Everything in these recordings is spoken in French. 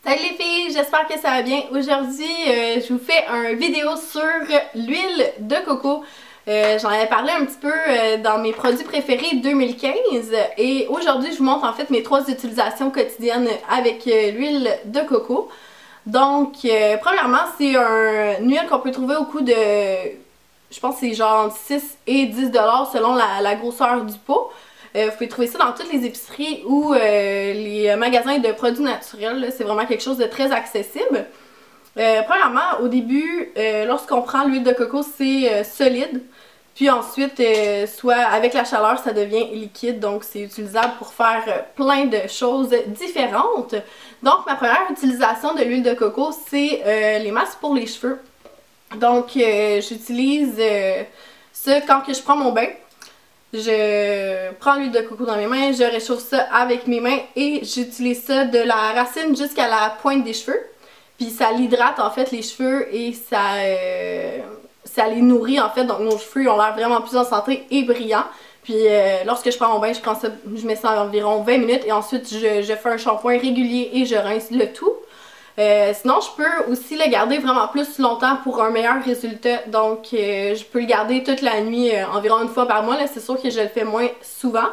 Salut les filles, j'espère que ça va bien. Aujourd'hui, je vous fais une vidéo sur l'huile de coco. J'en avais parlé un petit peu dans mes produits préférés 2015 et aujourd'hui je vous montre en fait mes 3 utilisations quotidiennes avec l'huile de coco. Donc, premièrement, c'est une huile qu'on peut trouver au coût de, je pense que c'est genre 6 et 10 $ selon la grosseur du pot. Vous pouvez trouver ça dans toutes les épiceries ou les magasins de produits naturels. C'est vraiment quelque chose de très accessible. Premièrement, au début, lorsqu'on prend l'huile de coco, c'est solide. Puis ensuite, soit avec la chaleur, ça devient liquide. Donc, c'est utilisable pour faire plein de choses différentes. Donc, ma première utilisation de l'huile de coco, c'est les masques pour les cheveux. Donc, j'utilise ça quand que je prends mon bain. Je prends l'huile de coco dans mes mains, je réchauffe ça avec mes mains et j'utilise ça de la racine jusqu'à la pointe des cheveux. Puis ça l'hydrate en fait les cheveux et ça les nourrit en fait. Donc nos cheveux ont l'air vraiment plus en santé et brillants. Puis lorsque je prends mon bain, je mets ça environ 20 minutes et ensuite je fais un shampoing régulier et je rince le tout. Sinon, je peux aussi le garder vraiment plus longtemps pour un meilleur résultat. Donc, je peux le garder toute la nuit, environ une fois par mois. C'est sûr que je le fais moins souvent.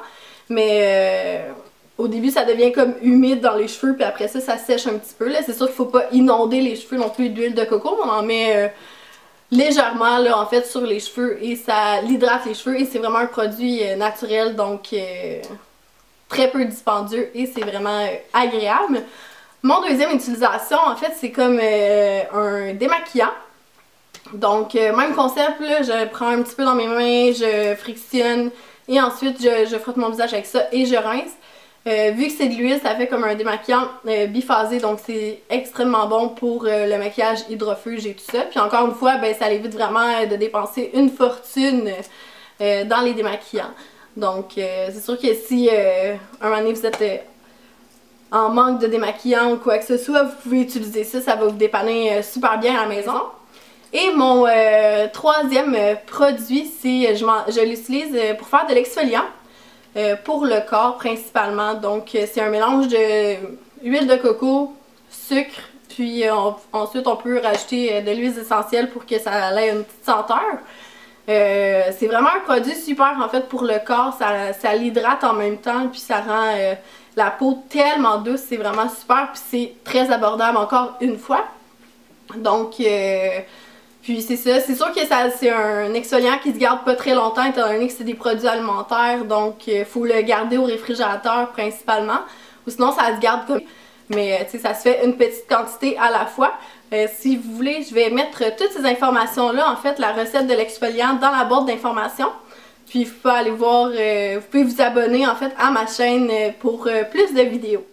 Mais au début, ça devient comme humide dans les cheveux. Puis après ça, ça sèche un petit peu. C'est sûr qu'il ne faut pas inonder les cheveux non plus d'huile de coco. On en met légèrement là, en fait sur les cheveux. Et ça l'hydrate les cheveux. Et c'est vraiment un produit naturel. Donc, très peu dispendieux. Et c'est vraiment agréable. Mon deuxième utilisation, en fait, c'est comme un démaquillant. Donc, même concept, là, je prends un petit peu dans mes mains, je frictionne et ensuite je frotte mon visage avec ça et je rince. Vu que c'est de l'huile, ça fait comme un démaquillant biphasé, donc c'est extrêmement bon pour le maquillage hydrofuge et tout ça. Puis encore une fois, ben, ça évite vraiment de dépenser une fortune dans les démaquillants. Donc, c'est sûr que si un moment donné vous êtes en manque de démaquillant ou quoi que ce soit, vous pouvez utiliser ça, ça va vous dépanner super bien à la maison. Et mon troisième produit, c'est je l'utilise pour faire de l'exfoliant pour le corps principalement. Donc c'est un mélange de huile de coco, sucre, puis ensuite on peut rajouter de l'huile essentielle pour que ça ait une petite senteur. C'est vraiment un produit super en fait pour le corps, ça l'hydrate en même temps, puis ça rend la peau tellement douce, c'est vraiment super, puis c'est très abordable encore une fois. Donc, puis c'est ça, c'est sûr que c'est un exfoliant qui se garde pas très longtemps étant donné que c'est des produits alimentaires, donc il faut le garder au réfrigérateur principalement, ou sinon ça se garde comme... Mais tu sais, ça se fait une petite quantité à la fois. Si vous voulez, je vais mettre toutes ces informations-là, en fait, la recette de l'exfoliant dans la boîte d'informations. Puis vous pouvez aller voir, vous pouvez vous abonner en fait à ma chaîne pour plus de vidéos.